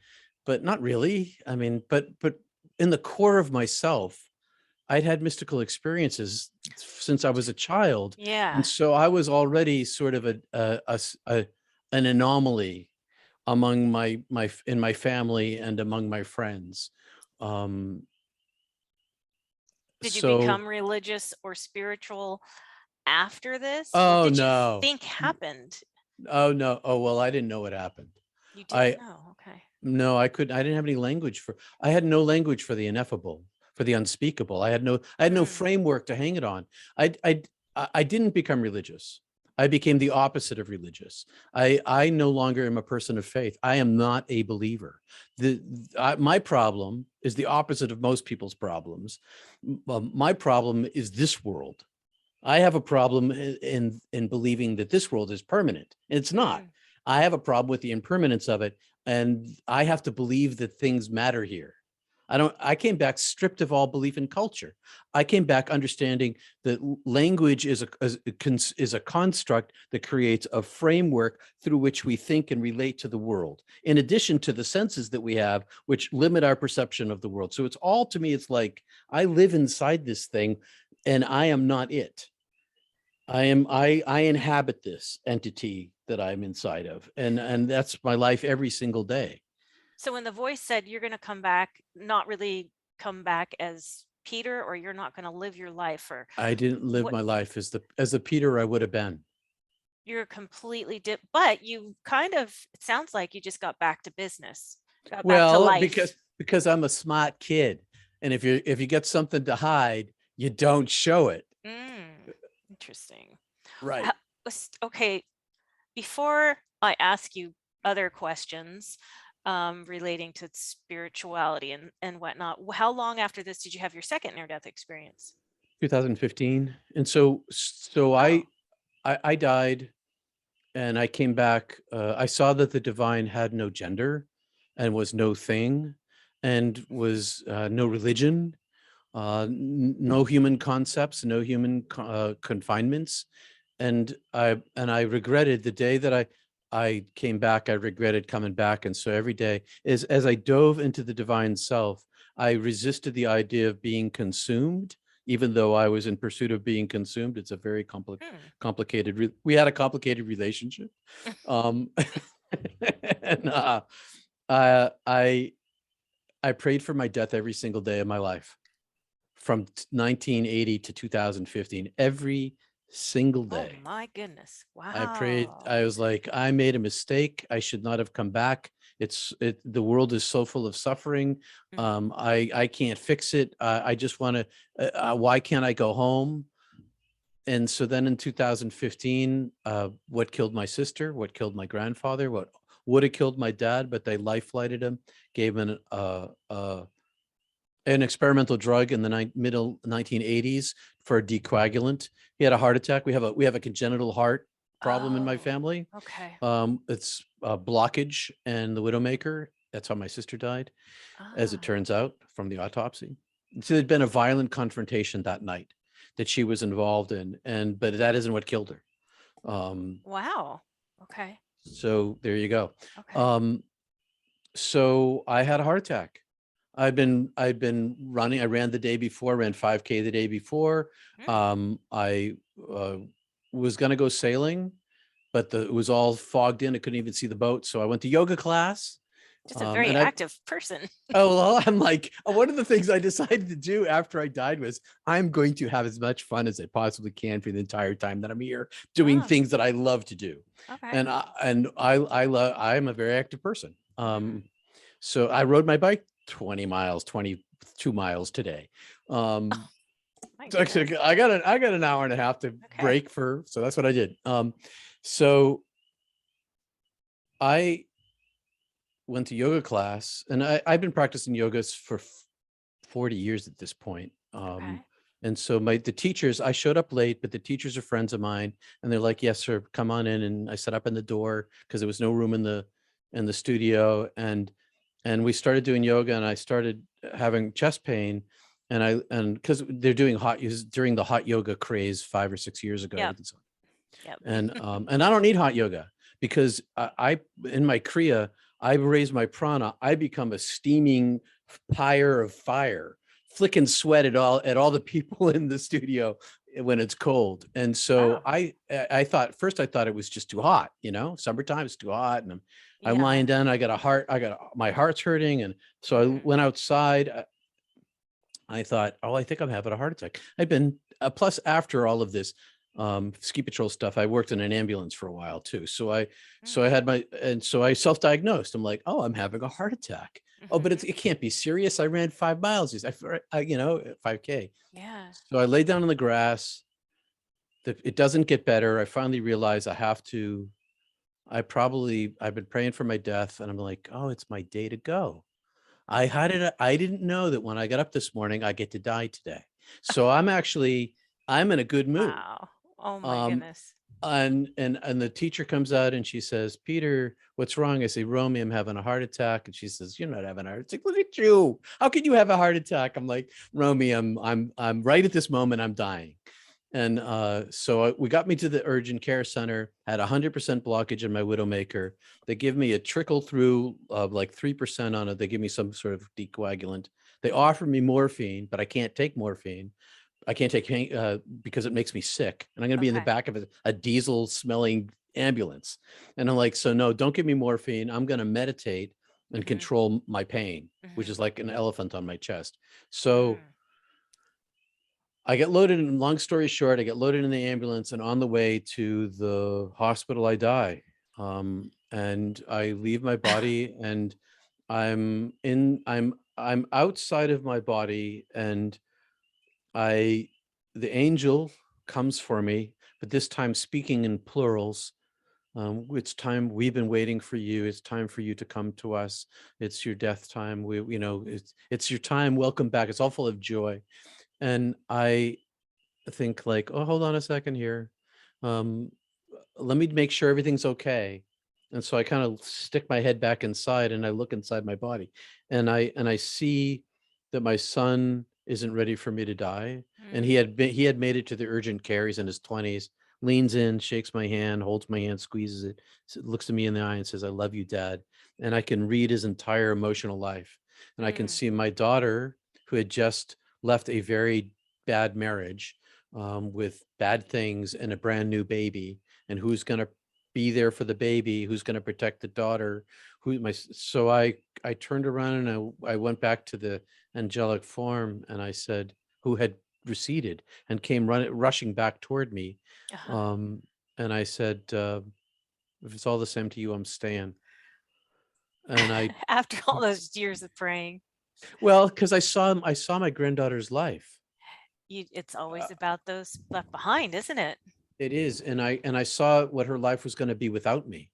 but not really. I mean, but in the core of myself, I'd had mystical experiences since I was a child. And Yeah. so I was already sort of an anomaly among in my family and among my friends. Um, Did you so, become religious or spiritual after this? What oh did you no, think happened? oh no, oh well, I didn't know what happened. You didn't I know. Okay. No, I couldn't. I didn't have any language for. I had no language for the ineffable, for the unspeakable. I had no Mm. framework to hang it on. I didn't become religious. I became the opposite of religious. I no longer am a person of faith. I am not a believer. My problem is the opposite of most people's problems. My problem is this world. I have a problem in believing that this world is permanent. It's not. Mm. I have a problem with the impermanence of it, and I have to believe that things matter here. I came back stripped of all belief in culture. I came back understanding that language is a construct that creates a framework through which we think and relate to the world, in addition to the senses that we have, which limit our perception of the world. So it's all, to me, it's like I live inside this thing and I am not it. I inhabit this entity that I'm inside of, and that's my life every single day. So when the voice said you're going to come back, not really come back as Peter, or you're not going to live your life, or I didn't live what, my life as the Peter I would have been. you're completely but you kind of, it sounds like you just got back to business, got back to Well, life. because I'm a smart kid, and if you get something to hide, you don't show it. Interesting. Right. Okay, before I ask you other questions relating to spirituality and whatnot, how long after this did you have your second near-death experience? 2015. And so Oh. I died and I came back. I saw that the divine had no gender and was no thing and was no religion, no human concepts, no human confinements. And I regretted the day that I came back. I regretted coming back. And so every day is as I dove into the divine self, I resisted the idea of being consumed, even though I was in pursuit of being consumed. It's a very Hmm. complicated. We had a complicated relationship. Um, and I I prayed for my death every single day of my life from 1980 to 2015, every single Oh day. my goodness. I prayed. Wow. I was like, I made a mistake. I should not have come back. The world is so full of suffering. Mhm. I can't fix it. I just want to, why can't I go home? And so then in 2015, what killed my sister, what killed my grandfather, what would have killed my dad, but they life flighted him, gave him an experimental drug in the middle 1980s for a decoagulant. He had a heart attack. We have a congenital heart problem in my Oh, family. okay. It's a blockage and the widowmaker. That's how my sister died, as it Ah, turns out from the autopsy. So there'd been a violent confrontation that night that she was involved in, but that isn't what killed her. Um, wow. Okay. so there you go. Okay. Um, so I had a heart attack. I'd been running. I ran the day before, ran 5K the day before. Hmm. I was going to go sailing, but it was all fogged in. I couldn't even see the boat. So I went to yoga class. Just a very And I active person. Oh, well, I'm like, one of the things I decided to do after I died was I'm going to have as much fun as I possibly can for the entire time that I'm here doing Ah, things that I love to do. okay. I'm a very active person. Hmm. So I rode my bike 20 miles, 22 miles today. Um, My so goodness. actually, I got an hour and a half to Okay. break so that's what I did. So I went to yoga class and I've been practicing yoga for 40 years at this point. Okay. And so the teachers, I showed up late, but the teachers are friends of mine and they're like, yes, sir, come on in. And I set up in the door because there was no room in the studio. And we started doing yoga and I started having chest pain. And because they're doing during the hot yoga craze 5 or 6 years ago. Yep. Yep. And I don't need hot yoga. because I in my Kriya, I raise my prana, I become a steaming pyre of fire, flicking sweat at all the people in the studio when it's cold. And so Wow. I thought first I thought it was just too hot, summertime is too hot, and I'm Yeah. lying down, my heart's hurting, and so I Mhm. went outside. I thought, oh, I think I'm having a heart attack. I've been plus after all of this ski patrol stuff, I worked in an ambulance for a while too. So I Mm. had so I self-diagnosed. I'm like, oh, I'm having a heart attack. Oh, but Mhm. it can't be serious. I ran 5 miles. 5K. Yeah. So I laid down on the grass. It doesn't get better. I finally realized I've been praying for my death, and I'm like, oh, it's my day to go. Mhm. I didn't know that when I got up this morning, I get to die today. So I'm in a good mood. Wow. Oh my Um, goodness. and the teacher comes out and she says, Peter, what's wrong? I say, Romy, I'm having a heart attack. And she says, you're not having a heart attack. Look at you. How can you have a heart attack? I'm like, Romy, I'm right at this moment, I'm dying. And so we got me to the urgent care center, had 100% blockage in my widowmaker. They give me a trickle through of like 3% on it. They give me some sort of decoagulant. They offer me morphine, but I can't take morphine. I can't take because it makes me sick. And I'm going to be in the Okay. back of a diesel smelling ambulance. And I'm like, so no, don't give me morphine. I'm going to meditate and Mhm. control my pain, which Mhm. is like an elephant on my chest. So Mm. I get loaded in, long story short, I get loaded in the ambulance, and on the way to the hospital, I die. And I leave my body, and I'm outside of my body, and I, the angel comes for me, but this time speaking in plurals. It's time, we've been waiting for you. It's time for you to come to us. It's your death time. It's your time. Welcome back. It's all full of joy. And I think like, oh, hold on a second here. Um, Let me make sure everything's okay. And so I kind of stick my head back inside and I look inside my body, and I see that my son isn't ready for me to die. And Mm. he had made it to the urgent care. He's in his 20s, leans in, shakes my hand, holds my hand, squeezes it, looks at me in the eye and says, I love you, Dad. And I can read his entire emotional life. And I can Mm. see my daughter, who had just left a very bad marriage, with bad things and a brand new baby, and who's going to be there for the baby, who's going to protect the daughter, so I turned around and I went back to the angelic form, and I said, who had receded and came rushing back toward me. Uh-huh. um and I said, if it's all the same to you, I'm staying. And I, After all those years of praying, well, because I saw my granddaughter's life. it's always about those left behind, isn't it? It is, and I saw what her life was going to be without me,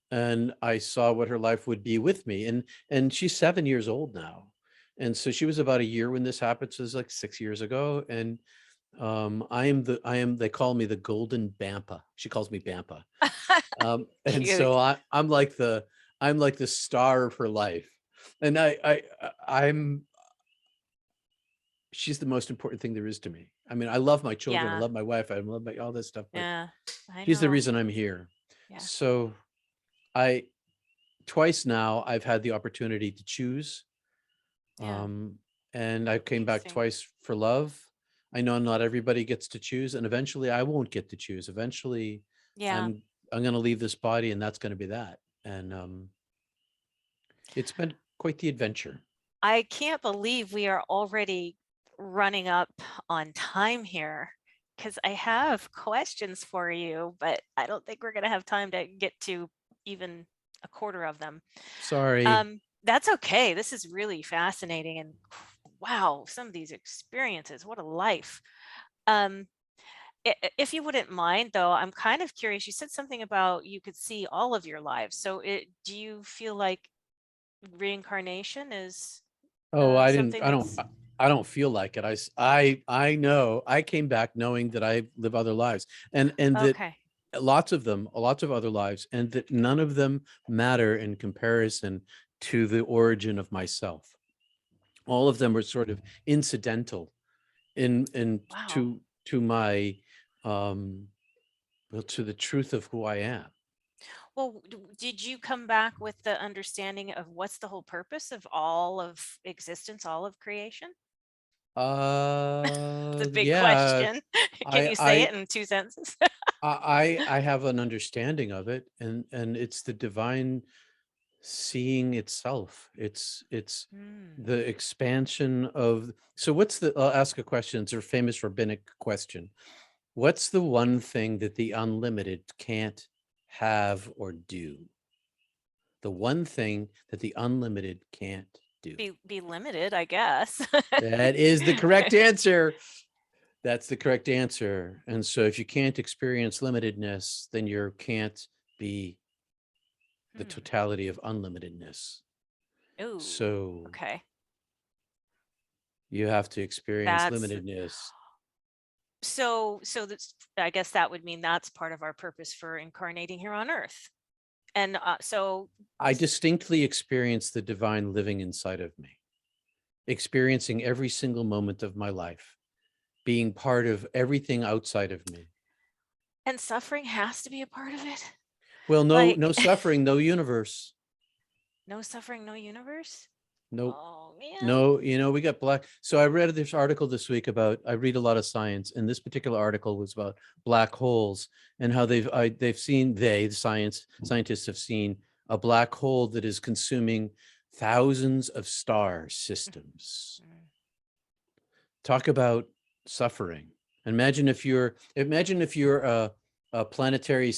and I saw what her life would be with me. And she's 7 years old now, and so she was about a year when this happened. So it was like 6 years ago, and they call me the golden Bampa. She calls me Bampa, and Cute. so I'm like the star of her life, and I'm she's the most important thing there is to me. I mean, I love my children, I Yeah. love my wife, I love all this stuff, but Yeah. I she's the know. reason I'm here. Yeah. So I twice now I've had the opportunity to choose. Yeah. Um, and I came back Interesting. twice for love. I know not everybody gets to choose, and eventually I won't get to choose. Eventually Yeah. I'm going to leave this body, and that's going to be that. And it's been quite the adventure. I can't believe we are already running up on time here because I have questions for you, but I don't think we're going to have time to get to even a quarter of them. Sorry. That's okay. This is really fascinating, and wow, some of these experiences, what a life. Um, if you wouldn't mind, though, I'm kind of curious. You said something about you could see all of your lives. So, do you feel like reincarnation is Oh, something that's I don't feel like it. I know I came back knowing that I live other lives, and that okay? lots of other lives, and that none of them matter in comparison to the origin of myself. All of them are sort of incidental in Wow. to my, um well, to the truth of who I am. Well, did you come back with the understanding of what's the whole purpose of all of existence, all of creation? The big Yeah, question. Can I you say I it in 2 sentences? I have an understanding of it, and it's the divine seeing itself. It's Hmm. the expansion of. So what's the? I'll ask a question. It's a famous rabbinic question. What's the one thing that the unlimited can't have or do? The one thing that the unlimited can't do. Be limited, I guess. That is the correct answer. That's the correct answer. And so if you can't experience limitedness, then you can't be the Hmm. totality of unlimitedness. Ooh, So okay. you have to experience That's limitedness. so that's, I guess that would mean that's part of our purpose for incarnating here on Earth. And so I distinctly experience the divine living inside of me, experiencing every single moment of my life, being part of everything outside of me. and suffering has to be a part of it. Well, no, Like no suffering, no universe. no suffering, no universe. Nope. Oh man. No, we got black. So I read this article this week about, I read a lot of science, and this particular article was about black holes and how they've seen, the scientists have seen a black hole that is consuming thousands of star systems. Mm. Talk about suffering. Imagine if you're a planetary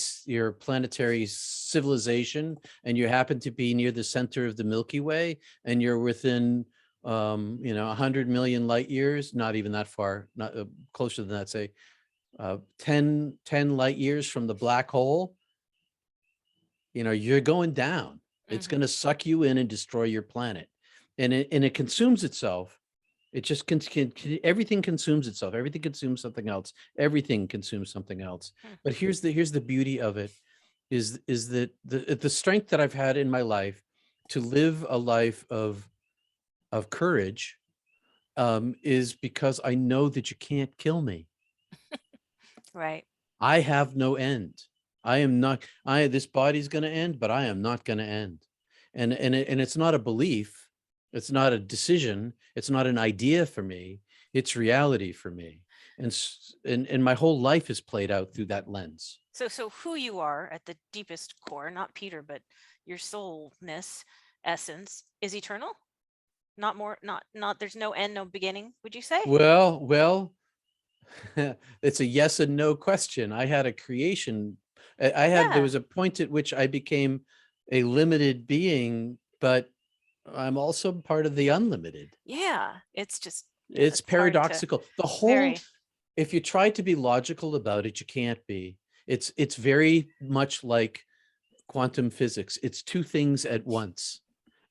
civilization, and you happen to be near the center of the Milky Way, and you're within 100 million light years, not even that far, not closer than that, say 10 light years from the black hole. You're going down. It's going Mhm. to suck you in and destroy your planet, and it consumes itself. It just everything consumes itself. Everything consumes something else. Everything consumes something else. Hmm. But here's the beauty of it, is that the strength that I've had in my life to live a life of courage, is because I know that you can't kill me. Right. I have no end. I am not. This body's going to end, but I am not going to end. And it's not a belief. It's not a decision. It's not an idea for me. It's reality for me. And my whole life is played out through that lens. So who you are at the deepest core, not Peter, but your soulness essence is eternal? Not more, not there's no end, no beginning, would you say? Well, it's a yes and no question. I had a creation. There Yeah. was a point at which I became a limited being, but I'm also part of the unlimited. Yeah. It's just, It's it's hard to paradoxical. very If you try to be logical about it, you can't be. It's very much like quantum physics. It's two things at once,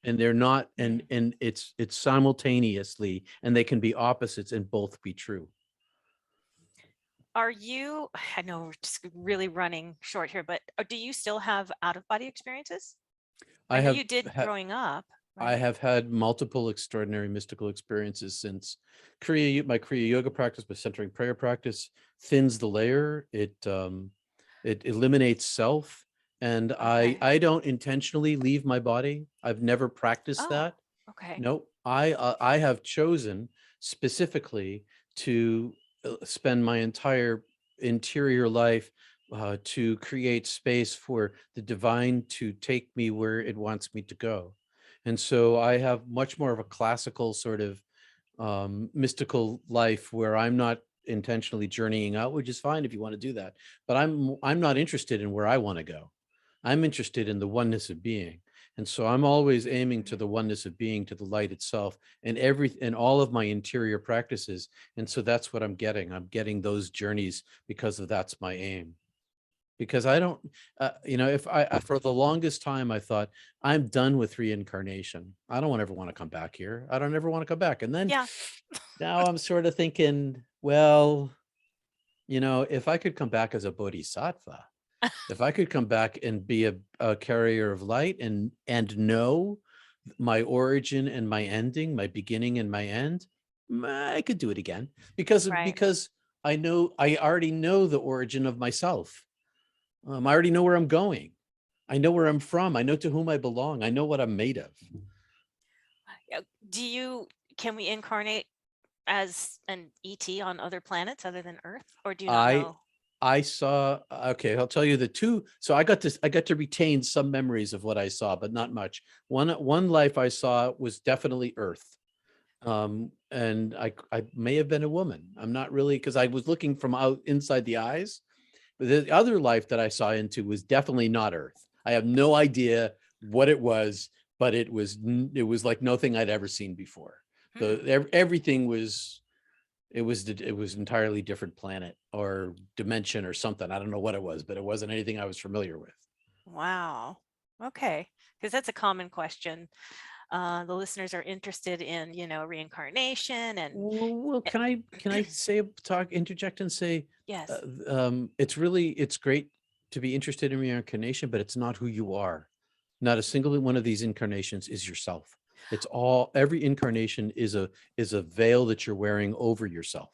and they're not, and mm. and it's simultaneously, and they can be opposites and both be true. Are you, I know we're just really running short here, but do you still have out of body experiences? I I know have you did ha- growing up, I right? have had multiple extraordinary mystical experiences since my Kriya yoga practice, my centering prayer practice thins the layer. It eliminates self, and I Okay. I don't intentionally leave my body. I've never practiced Oh, that. okay. No, I have chosen specifically to spend my entire interior life to create space for the divine to take me where it wants me to go. And so I have much more of a classical sort of mystical life where I'm not intentionally journeying out, which is fine if you want to do that. But I'm not interested in where I want to go. I'm interested in the oneness of being. And so I'm always aiming to Mhm. the oneness of being, to the light itself, and all of my interior practices. And so that's what I'm getting. I'm getting those journeys because of that's my aim. Because I don't, if for the longest time, I thought I'm done with reincarnation. I don't ever want to come back here. I don't ever want to come back. And then Yeah. now I'm sort of thinking, well, if I could come back as a bodhisattva, if I could come back and be a carrier of light, and know my origin and my ending, my beginning and my end, I could do it again, Right. because I already know the origin of myself. I already know where I'm going. I know where I'm from. I know to whom I belong. I know what I'm made of. Do you, can we incarnate as an ET on other planets other than Earth, or do you not I know? I saw, okay, I'll tell you the two. So I got to retain some memories of what I saw, but not much. One life I saw was definitely Earth. And I may have been a woman. I'm not really, because I was looking from out inside the eyes. But the other life that I saw into was definitely not Earth. I have no idea what it was, but it was like nothing I'd ever seen before. Hmm. Everything was, it was entirely different planet or dimension or something. I don't know what it was, but it wasn't anything I was familiar with. Wow. Okay. Because that's a common question. The listeners are interested in, reincarnation and Well, eh, can I say, interject and say, yes. it's great to be interested in reincarnation, but it's not who you are. Not a single one of these incarnations is yourself. It's all, every incarnation is a veil that you're wearing over yourself.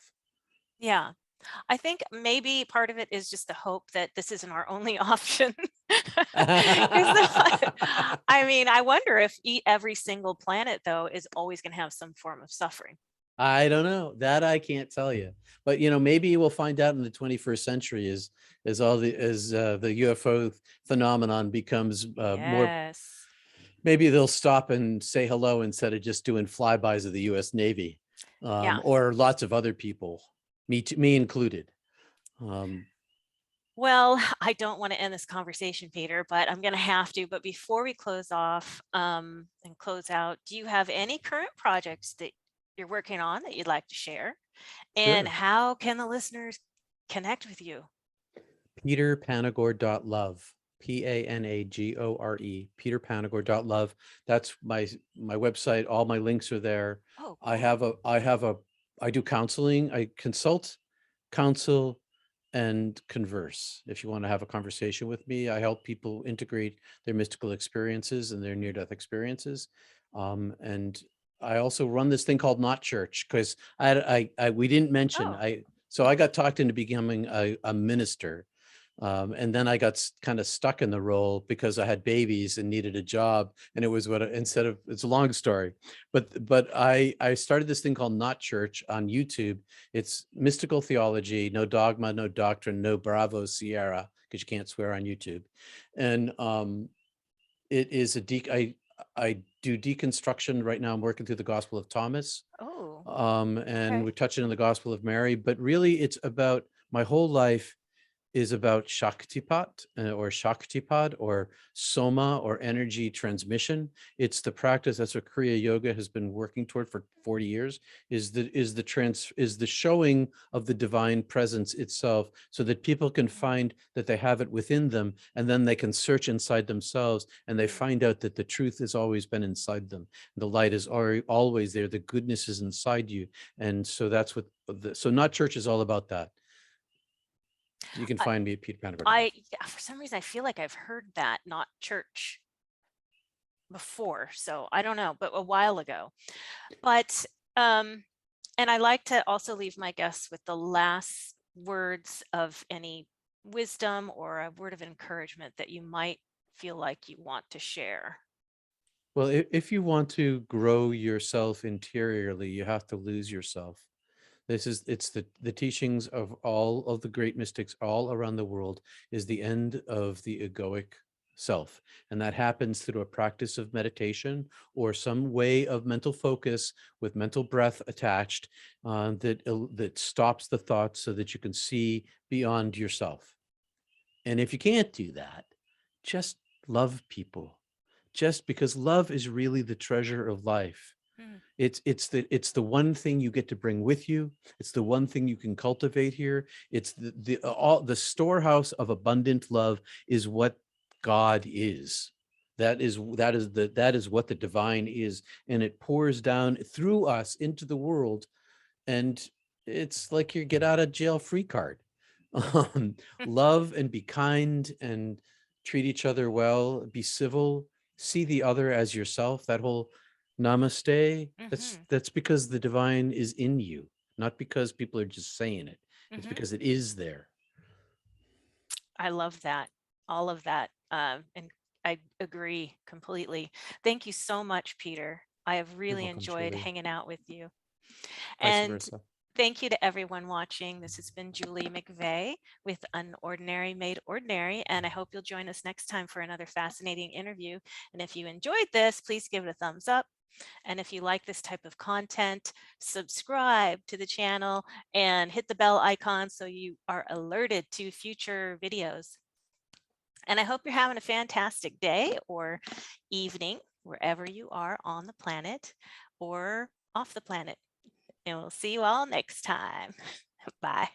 Yeah. I think maybe part of it is just the hope that this isn't our only option. 'Cause I mean, I wonder if every single planet, though, is always going to have some form of suffering. I don't know that, I can't tell you, but maybe we'll find out in the 21st century as all the as the UFO phenomenon becomes more. Yes. Maybe they'll stop and say hello instead of just doing flybys of the U.S. Navy, Yeah. or lots of other people, me included. Um, Well, I don't want to end this conversation, Peter, but I'm going to have to. But before we close off and close out, do you have any current projects that you're working on that you'd like to share? And sure. how can the listeners connect with you? PeterPanagore.love. Panagore. PeterPanagore.love. That's my website. All my links are there. Oh, I cool. have a I have a I do counseling. I consult, counsel, and converse. If you want to have a conversation with me, I help people integrate their mystical experiences and their near-death experiences. And I also run this thing called Not Church, because we didn't mention, Oh, I got talked into becoming a minister. And then I got kind of stuck in the role because I had babies and needed a job. And it was instead of, it's a long story, but I started this thing called Not Church on YouTube. It's mystical theology, no dogma, no doctrine, no Bravo Sierra, because you can't swear on YouTube. And it is I do deconstruction right now. I'm working through the Gospel of Thomas, oh, and okay. we're touching on the Gospel of Mary. But really, it's about my whole life is about Shaktipat, or Shaktipad, or Soma, or energy transmission. It's the practice that's what Kriya Yoga has been working toward for 40 years, is the showing of the divine presence itself, so that people can find that they have it within them, and then they can search inside themselves, and they Mm. find out that the truth has always been inside them. The light is always there. The goodness is inside you. And so that's what so Not Church is all about that. You can I, find me at Peter Panagore. yeah, for some reason, I feel like I've heard that, not church, before. So I don't know, but a while ago. But, um, and I like to also leave my guests with the last words of any wisdom or a word of encouragement that you might feel like you want to share. Well, if you want to grow yourself interiorly, you have to lose yourself. It's the teachings of all of the great mystics all around the world, is the end of the egoic self. And that happens through a practice of meditation or some way of mental focus with mental breath attached, that stops the thoughts so that you can see beyond yourself. And if you can't do that, just love people, just because love is really the treasure of life. Mm. It's the one thing you get to bring with you. It's the one thing you can cultivate here. It's the storehouse of abundant love is what God is. That is what the divine is, and it pours down through us into the world. And it's like your get out of jail free card. Um, Love and be kind and treat each other well, be civil, see the other as yourself. That whole namaste, Hmm. that's because the divine is in you, not because people are just saying it. It's Hmm. because it is there. I love that. All of that. And I agree completely. Thank you so much, Peter. I have You're really welcome, enjoyed Julie. hanging out with you. Vice And versa. thank you to everyone watching. This has been Julie McVey with Unordinary Made Ordinary, and I hope you'll join us next time for another fascinating interview. And if you enjoyed this, please give it a thumbs up. And if you like this type of content, subscribe to the channel and hit the bell icon so you are alerted to future videos. And I hope you're having a fantastic day or evening, wherever you are on the planet or off the planet. And we'll see you all next time. Bye.